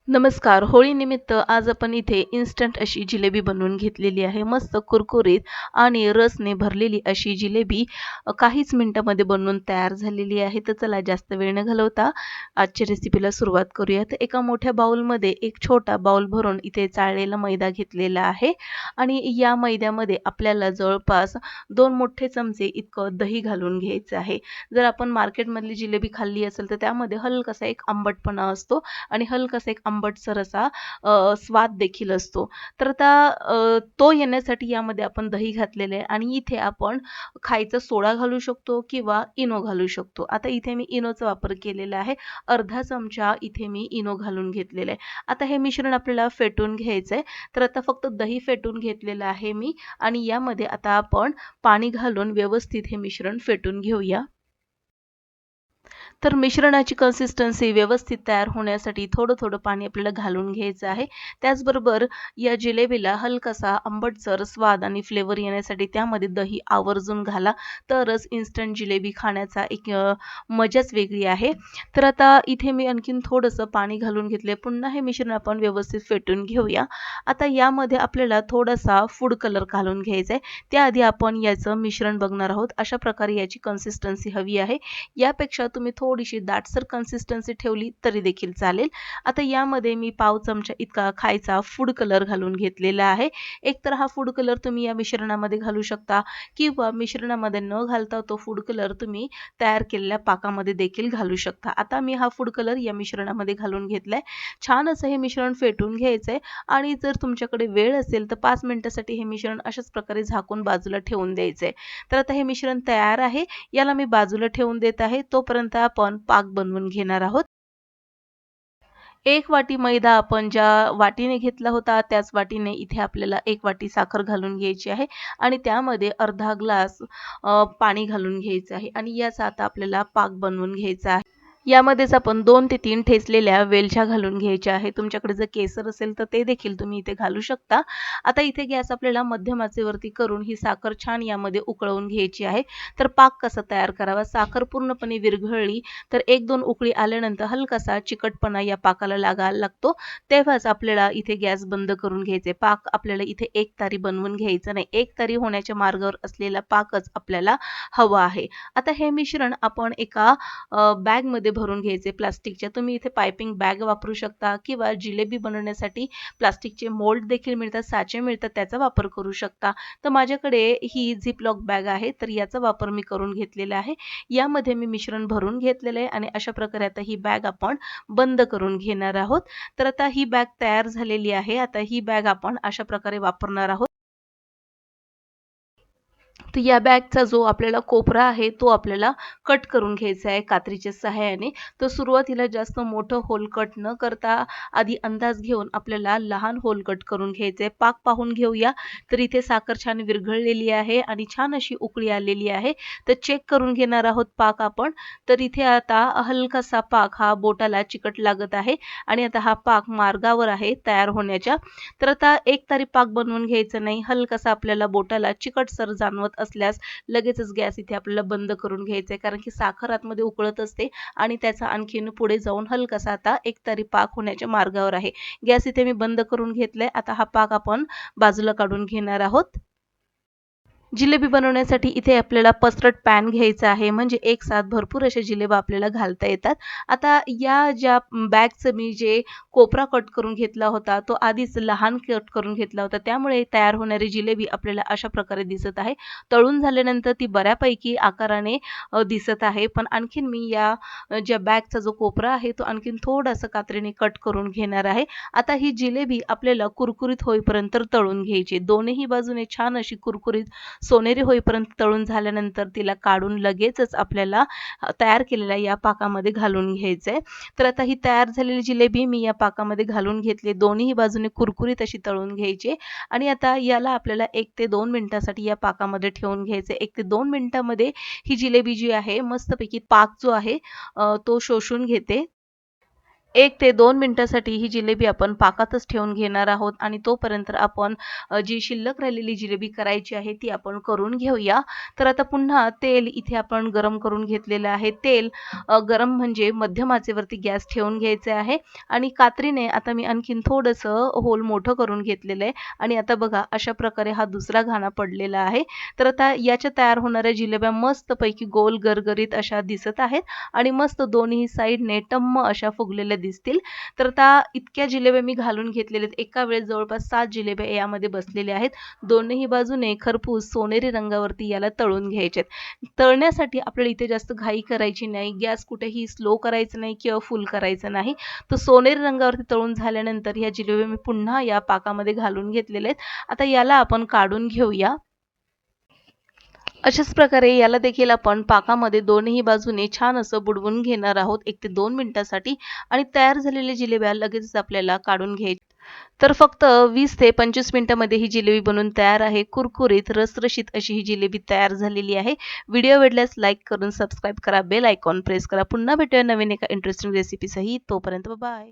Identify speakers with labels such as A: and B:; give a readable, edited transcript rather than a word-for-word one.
A: नमस्कार. होळीनिमित्त आज आपण इथे इन्स्टंट अशी जिलेबी बनवून घेतलेली आहे. मस्त कुरकुरीत आणि रसने भरलेली अशी जिलेबी काहीच मिनिटामध्ये बनवून तयार झालेली आहे. तर चला जास्त वेळ न घालवता आजच्या रेसिपीला सुरुवात करूया. तर एका मोठ्या बाउलमध्ये एक छोटा बाउल भरून इथे चाळलेला मैदा घेतलेला आहे आणि या मैद्यामध्ये आपल्याला जवळपास 2 मोठे चमचे इतकं दही घालून घ्यायचं आहे. जर आपण मार्केटमधली जिलेबी खाल्ली असेल तर त्यामध्ये हलकासा एक आंबटपणा असतो आणि हलकासा एक आंबटसर असा स्वाद देखील असतो. तर आता तो येण्यासाठी यामध्ये आपण दही घातलेलं आहे आणि इथे आपण खायचा सोडा घालू शकतो किंवा इनो घालू शकतो. आता इथे मी इनोचा वापर केलेला आहे. अर्धा चमचा इथे मी इनो घालून घेतलेला आहे. आता हे मिश्रण आपल्याला फेटून घ्यायचं आहे. तर आता फक्त दही फेटून घेतलेलं आहे मी आणि यामध्ये आता आपण पाणी घालून व्यवस्थित हे मिश्रण फेटून घेऊया. तर मिश्रणाची कन्सिस्टन्सी व्यवस्थित तयार होण्यासाठी थोडं-थोडं पाणी आपल्याला घालून घ्यायचं आहे. त्याचबरोबर या जिलेबीला हलकासा आंबटसर स्वाद आणि फ्लेवर येण्यासाठी त्यामध्ये दही आवर्जून घाला. तरच इन्स्टंट जिलेबी खाण्याचा एक मजाच वेगळी आहे. तर आता इथे मी आणखीन थोडंसं पाणी घालून घेतले. पुन्हा हे मिश्रण आपण व्यवस्थित फेटून घेऊया. आता यामध्ये आपल्याला थोडासा फूड कलर घालून घ्यायचा आहे. त्याआधी आपण याचं मिश्रण बघणार आहोत. अशा प्रकारे याची कन्सिस्टन्सी हवी आहे. यापेक्षा तुम्ही थोडीशी दाटसर कन्सिस्टन्सी ठेवली तरी देखील चालेल. आता यामध्ये मी पाव चमचा इतका खायचा फूड कलर घालून घेतलेला आहे. एकतर हा फूड कलर तुम्ही या मिश्रणामध्ये घालू शकता किंवा मिश्रणामध्ये न घालता तो फूड कलर तुम्ही तयार केलेल्या पाकामध्ये देखील घालू शकता. आता मी हा फूड कलर या मिश्रणामध्ये घालून घेतलाय. छान असं हे मिश्रण फेटून घ्यायचंय आणि जर तुमच्याकडे वेळ असेल तर 5 मिनिटासाठी हे मिश्रण अशाच प्रकारे झाकून बाजूला ठेवून द्यायचंय. तर आता हे मिश्रण तयार आहे. याला मी बाजूला ठेवून देत आहे. तोपर्यंत आपण पाक बनवून घेणार आहोत. 1 वाटी मैदा आपण ज्या वाटीने घेतला होता त्याच वाटीने इथे आपल्याला 1 वाटी साखर घालून घ्यायची आहे आणि त्यामध्ये अर्धा ग्लास पाणी घालून घ्यायचं आहे आणि याचा आता आपल्याला पाक बनवून घ्यायचा आहे. यामध्येच आपण 2 ते 3 ठेचलेल्या वेलच्या घालून घ्यायच्या आहे. तुमच्याकडे जर केसर असेल तर ते देखील तुम्ही इथे घालू शकता. आता इथे गॅस आपल्याला मध्यम आचेवरती करून ही साखर छान यामध्ये उकळवून घ्यायची आहे. तर पाक कसा तयार करावा? साखर पूर्णपणे विरघळली तर 1-2 उकळी आल्यानंतर हलकासा चिकटपणा या पाकाला लागायला लागतो. तेव्हाच आपल्याला इथे गॅस बंद करून घ्यायचे. पाक आपल्याला इथे एकतारी बनवून घ्यायचं नाही. एकतारी होण्याच्या मार्गावर असलेला पाकच आपल्याला हवा आहे. आता हे मिश्रण आपण एका बॅगमध्ये भरून घ्यायचे प्लास्टिकच्या. तुम्ही इथे पाइपिंग बॅग वापरू शकता किंवा जिलेबी बनवण्यासाठी प्लास्टिकचे मोल्ड देखील मिळतात, साचे मिळतात, त्याचा वापर करू शकता. तर माझ्याकडे ही झिपलॉक बॅग आहे, तर याचा वापर मी करून घेतलेला आहे. यामध्ये मी मिश्रण भरून घेतलेलं आहे आणि अशा प्रकारे आता ही बॅग आपण बंद करून घेणार आहोत. तर आता ही बॅग तयार झालेली आहे. आता ही बॅग आपण अशा प्रकारे वापरणार आहोत. तर या बॅगचा जो आपल्याला कोपरा आहे तो आपल्याला कट करून घ्यायचा आहे कात्रीच्या सहाय्याने. तर सुरुवातीला जास्त मोठं होल कट न करता आधी अंदाज घेऊन आपल्याला लहान होल कट करून घ्यायचे आहे. पाक पाहून घेऊया. तर इथे साखर छान विरघळलेली आहे आणि छान अशी उकळी आलेली आहे. तर चेक करून घेणार आहोत पाक आपण. तर इथे आता हलकासा पाक हा बोटाला चिकट लागत आहे आणि आता हा पाक मार्गावर आहे तयार होण्याच्या. तर आता एकतारी पाक बनवून घ्यायचा नाही. हलकासा आपल्याला बोटाला चिकटसर जाणवत असल्यास लगेचच गॅस इथे आपल्याला बंद करून घ्यायचा आहे. कारण की साखर आतमध्ये उकळत असते आणि त्याचा आणखीन पुढे जाऊन हलकासा आता एकतारी पाक होण्याच्या मार्गावर आहे. गॅस इथे मी बंद करून घेतलाय. आता हा पाक आपण बाजूला काढून घेणार आहोत. जिलेबी बनवण्यासाठी इथे आपल्याला पसरट पॅन घ्यायचा आहे. म्हणजे एकसाथ भरपूर असे जिलेबी आपल्याला घालता येतात. आता या ज्या बॅगचं मी जे कोपरा कट करून घेतला होता, तो आधीच लहान कट करून घेतला होता. त्यामुळे तयार होणारी जिलेबी आपल्याला अशा प्रकारे दिसत आहे. तळून झाल्यानंतर ती बऱ्यापैकी आकाराने दिसत आहे. पण आणखीन मी या ज्या बॅगचा जो कोपरा आहे, तो आणखीन थोडासा कात्रीने कट करून घेणार आहे. आता ही जिलेबी आपल्याला कुरकुरीत होईपर्यंत तळून घ्यायची. दोन्ही बाजूने छान अशी कुरकुरीत सोनेरी होईपर्यंत तळून झाल्यानंतर तिला काढून लगेचच आपल्याला तयार केलेल्या या पाकामध्ये घालून घ्यायचंय. तर आता ही तयार झालेली जिलेबी मी या पाकामध्ये घालून घेतली. दोन्ही बाजूने कुरकुरीत अशी तळून घ्यायची आणि आता याला आपल्याला 1 ते 2 मिनिटासाठी या पाकामध्ये ठेवून घ्यायचं. 1 ते 2 मिनिटामध्ये ही जिलेबी जी आहे मस्तपैकी पाक जो आहे तो शोषून घेते. 1 ते 2 मिनिटासाठी ही जिलेबी आपण पाकातच ठेवून घेणार आहोत आणि तोपर्यंत आपण जी शिल्लक राहिलेली जिलेबी करायची आहे ती आपण करून घेऊया. तर आता पुन्हा तेल इथे आपण गरम करून घेतलेलं आहे. तेल गरम म्हणजे मध्यम आचेवरती गॅस ठेवून घ्यायचे आहे आणि कात्रीने आता मी आणखीन थोडंसं होल मोठं करून घेतलेलं आहे आणि आता बघा अशा प्रकारे हा दुसरा घाणा पडलेला आहे. तर आता याच्या तयार होणाऱ्या जिलेब्या मस्तपैकी गोल गरगरीत अशा दिसत आहेत आणि मस्त दोन्ही साइडने टम्म अशा फुगलेल्या दिसतील. तर आता इतक्या जिलेब्या मी घालून घेतलेल्या आहेत. एका वेळेस जवळपास 7 जिलेब्या यामध्ये बसलेल्या आहेत. दोन्ही बाजूने खरपूस सोनेरी रंगावरती याला तळून घ्यायचे आहेत. तळण्यासाठी आपल्याला इथे जास्त घाई करायची नाही. गॅस कुठेही स्लो करायचा नाही किंवा फुल करायचं नाही. तर सोनेरी रंगावरती तळून झाल्यानंतर ह्या जिलेब्या मी पुन्हा या पाकामध्ये घालून घेतलेल्या आहेत. आता याला आपण काढून घेऊया. अशाच प्रकारे याला देखील आपण पाकामध्ये दोन्ही बाजूने छान असं बुडवून घेणार आहोत 1 ते 2 मिनिटासाठी आणि तयार झालेल्या जिलेब्या लगेचच आपल्याला काढून घ्यायच्या. तर फक्त 20 ते 25 मिनिटांमध्ये ही जिलेबी बनून तयार आहे. कुरकुरीत, रसरशीत अशी ही जिलेबी तयार झालेली आहे. व्हिडिओ आवडल्यास लाईक करून सबस्क्राईब करा, बेल आयकॉन प्रेस करा. पुन्हा भेटूया नवीन एका इंटरेस्टिंग रेसिपीसही. तोपर्यंत बाय.